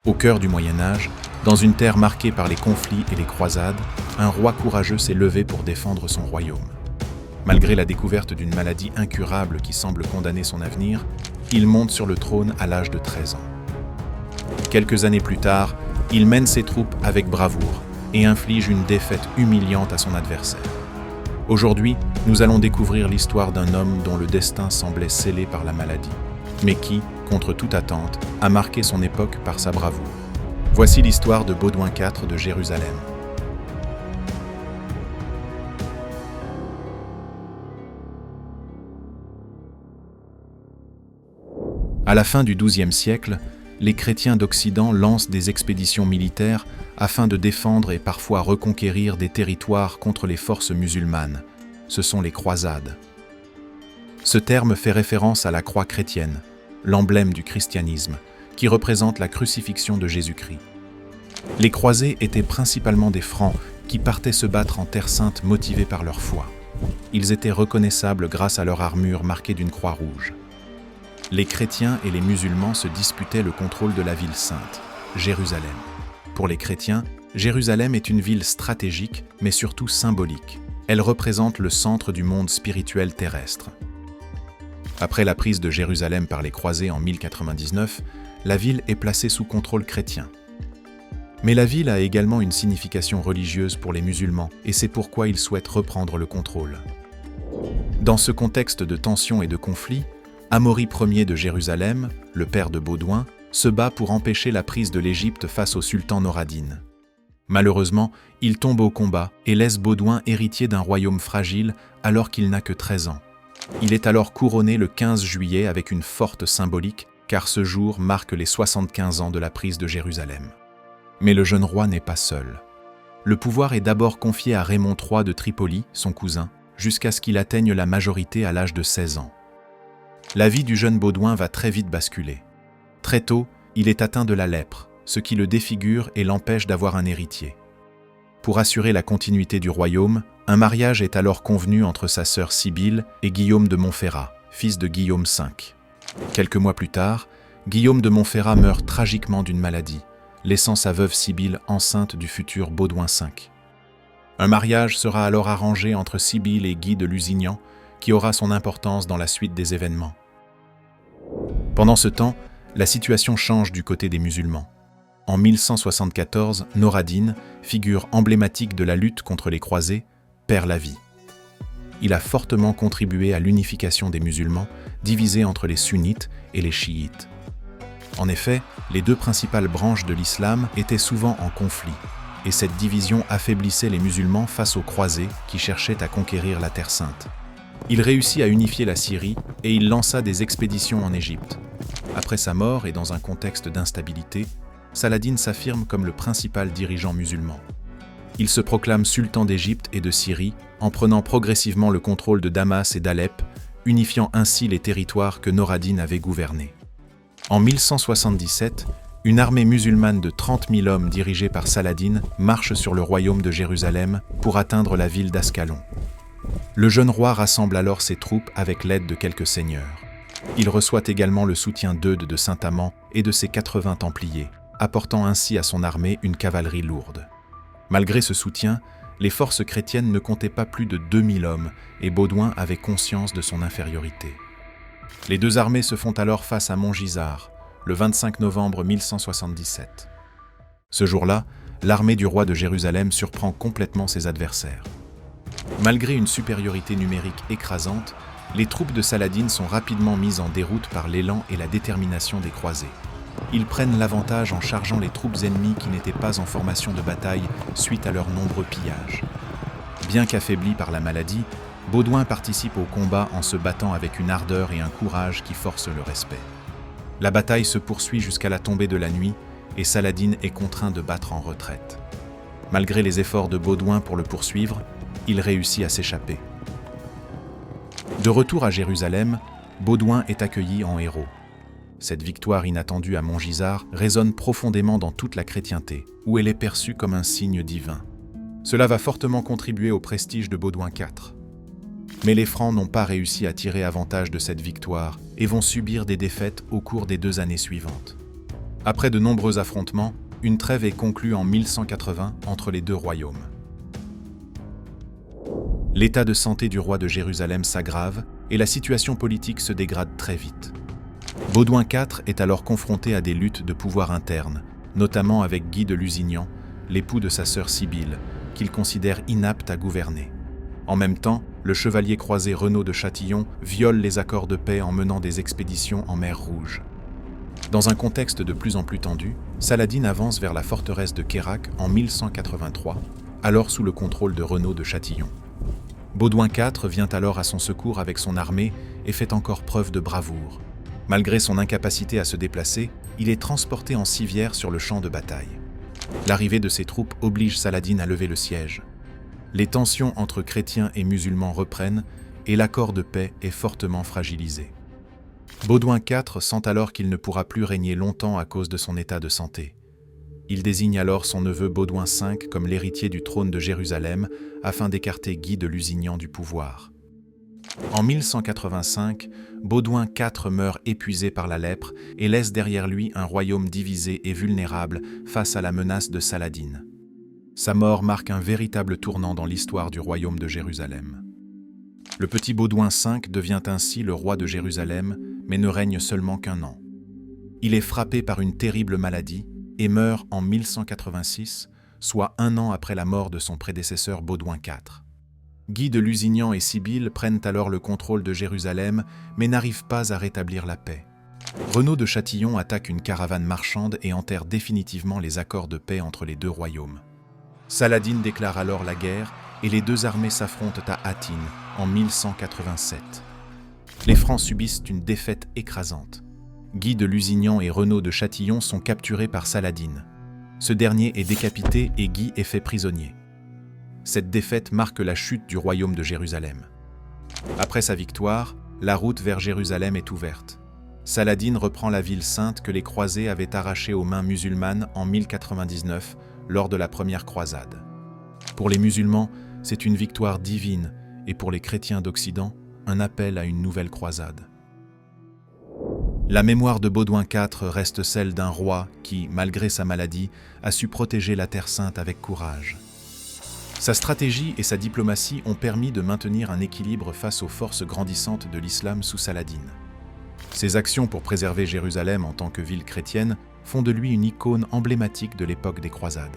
Au cœur du Moyen Âge, dans une terre marquée par les conflits et les croisades, un roi courageux s'est levé pour défendre son royaume. Malgré la découverte d'une maladie incurable qui semble condamner son avenir, il monte sur le trône à l'âge de 13 ans. Quelques années plus tard, il mène ses troupes avec bravoure et inflige une défaite humiliante à son adversaire. Aujourd'hui, nous allons découvrir l'histoire d'un homme dont le destin semblait scellé par la maladie, mais qui, contre toute attente, a marqué son époque par sa bravoure. Voici l'histoire de Baudouin IV de Jérusalem. À la fin du XIIe siècle, les chrétiens d'Occident lancent des expéditions militaires afin de défendre et parfois reconquérir des territoires contre les forces musulmanes. Ce sont les croisades. Ce terme fait référence à la croix chrétienne, l'emblème du christianisme, qui représente la crucifixion de Jésus-Christ. Les croisés étaient principalement des Francs qui partaient se battre en Terre Sainte motivés par leur foi. Ils étaient reconnaissables grâce à leur armure marquée d'une croix rouge. Les chrétiens et les musulmans se disputaient le contrôle de la ville sainte, Jérusalem. Pour les chrétiens, Jérusalem est une ville stratégique, mais surtout symbolique. Elle représente le centre du monde spirituel terrestre. Après la prise de Jérusalem par les croisés en 1099, la ville est placée sous contrôle chrétien. Mais la ville a également une signification religieuse pour les musulmans, et c'est pourquoi ils souhaitent reprendre le contrôle. Dans ce contexte de tensions et de conflits, Amaury Ier de Jérusalem, le père de Baudouin, se bat pour empêcher la prise de l'Égypte face au sultan Noureddin. Malheureusement, il tombe au combat et laisse Baudouin héritier d'un royaume fragile alors qu'il n'a que 13 ans. Il est alors couronné le 15 juillet avec une forte symbolique, car ce jour marque les 75 ans de la prise de Jérusalem. Mais le jeune roi n'est pas seul. Le pouvoir est d'abord confié à Raymond III de Tripoli, son cousin, jusqu'à ce qu'il atteigne la majorité à l'âge de 16 ans. La vie du jeune Baudouin va très vite basculer. Très tôt, il est atteint de la lèpre, ce qui le défigure et l'empêche d'avoir un héritier. Pour assurer la continuité du royaume, un mariage est alors convenu entre sa sœur Sibylle et Guillaume de Montferrat, fils de Guillaume V. Quelques mois plus tard, Guillaume de Montferrat meurt tragiquement d'une maladie, laissant sa veuve Sibylle enceinte du futur Baudouin V. Un mariage sera alors arrangé entre Sibylle et Guy de Lusignan, qui aura son importance dans la suite des événements. Pendant ce temps, la situation change du côté des musulmans. En 1174, Noureddin, figure emblématique de la lutte contre les croisés, perd la vie. Il a fortement contribué à l'unification des musulmans, divisés entre les sunnites et les chiites. En effet, les deux principales branches de l'islam étaient souvent en conflit, et cette division affaiblissait les musulmans face aux croisés qui cherchaient à conquérir la Terre Sainte. Il réussit à unifier la Syrie et il lança des expéditions en Égypte. Après sa mort et dans un contexte d'instabilité, Saladin s'affirme comme le principal dirigeant musulman. Il se proclame sultan d'Égypte et de Syrie en prenant progressivement le contrôle de Damas et d'Alep, unifiant ainsi les territoires que Noureddin avait gouvernés. En 1177, une armée musulmane de 30 000 hommes dirigée par Saladin marche sur le royaume de Jérusalem pour atteindre la ville d'Ascalon. Le jeune roi rassemble alors ses troupes avec l'aide de quelques seigneurs. Il reçoit également le soutien d'Eudes de Saint-Amand et de ses 80 Templiers, apportant ainsi à son armée une cavalerie lourde. Malgré ce soutien, les forces chrétiennes ne comptaient pas plus de 2000 hommes et Baudouin avait conscience de son infériorité. Les deux armées se font alors face à Montgisard, le 25 novembre 1177. Ce jour-là, l'armée du roi de Jérusalem surprend complètement ses adversaires. Malgré une supériorité numérique écrasante, les troupes de Saladin sont rapidement mises en déroute par l'élan et la détermination des croisés. Ils prennent l'avantage en chargeant les troupes ennemies qui n'étaient pas en formation de bataille suite à leurs nombreux pillages. Bien qu'affaibli par la maladie, Baudouin participe au combat en se battant avec une ardeur et un courage qui forcent le respect. La bataille se poursuit jusqu'à la tombée de la nuit et Saladin est contraint de battre en retraite. Malgré les efforts de Baudouin pour le poursuivre, il réussit à s'échapper. De retour à Jérusalem, Baudouin est accueilli en héros. Cette victoire inattendue à Montgisard résonne profondément dans toute la chrétienté, où elle est perçue comme un signe divin. Cela va fortement contribuer au prestige de Baudouin IV. Mais les Francs n'ont pas réussi à tirer avantage de cette victoire et vont subir des défaites au cours des 2 années suivantes. Après de nombreux affrontements, une trêve est conclue en 1180 entre les deux royaumes. L'état de santé du roi de Jérusalem s'aggrave et la situation politique se dégrade très vite. Baudouin IV est alors confronté à des luttes de pouvoir internes, notamment avec Guy de Lusignan, l'époux de sa sœur Sibylle, qu'il considère inapte à gouverner. En même temps, le chevalier croisé Renaud de Châtillon viole les accords de paix en menant des expéditions en mer Rouge. Dans un contexte de plus en plus tendu, Saladin avance vers la forteresse de Kérak en 1183, alors sous le contrôle de Renaud de Châtillon. Baudouin IV vient alors à son secours avec son armée et fait encore preuve de bravoure. Malgré son incapacité à se déplacer, il est transporté en civière sur le champ de bataille. L'arrivée de ses troupes oblige Saladin à lever le siège. Les tensions entre chrétiens et musulmans reprennent et l'accord de paix est fortement fragilisé. Baudouin IV sent alors qu'il ne pourra plus régner longtemps à cause de son état de santé. Il désigne alors son neveu Baudouin V comme l'héritier du trône de Jérusalem afin d'écarter Guy de Lusignan du pouvoir. En 1185, Baudouin IV meurt épuisé par la lèpre et laisse derrière lui un royaume divisé et vulnérable face à la menace de Saladin. Sa mort marque un véritable tournant dans l'histoire du royaume de Jérusalem. Le petit Baudouin V devient ainsi le roi de Jérusalem, mais ne règne seulement qu'un an. Il est frappé par une terrible maladie et meurt en 1186, soit un an après la mort de son prédécesseur Baudouin IV. Guy de Lusignan et Sibylle prennent alors le contrôle de Jérusalem, mais n'arrivent pas à rétablir la paix. Renaud de Châtillon attaque une caravane marchande et enterre définitivement les accords de paix entre les deux royaumes. Saladin déclare alors la guerre et les deux armées s'affrontent à Hattin en 1187. Les Francs subissent une défaite écrasante. Guy de Lusignan et Renaud de Châtillon sont capturés par Saladin. Ce dernier est décapité et Guy est fait prisonnier. Cette défaite marque la chute du royaume de Jérusalem. Après sa victoire, la route vers Jérusalem est ouverte. Saladin reprend la ville sainte que les croisés avaient arrachée aux mains musulmanes en 1099 lors de la première croisade. Pour les musulmans, c'est une victoire divine et pour les chrétiens d'Occident, un appel à une nouvelle croisade. La mémoire de Baudouin IV reste celle d'un roi qui, malgré sa maladie, a su protéger la Terre Sainte avec courage. Sa stratégie et sa diplomatie ont permis de maintenir un équilibre face aux forces grandissantes de l'islam sous Saladin. Ses actions pour préserver Jérusalem en tant que ville chrétienne font de lui une icône emblématique de l'époque des croisades.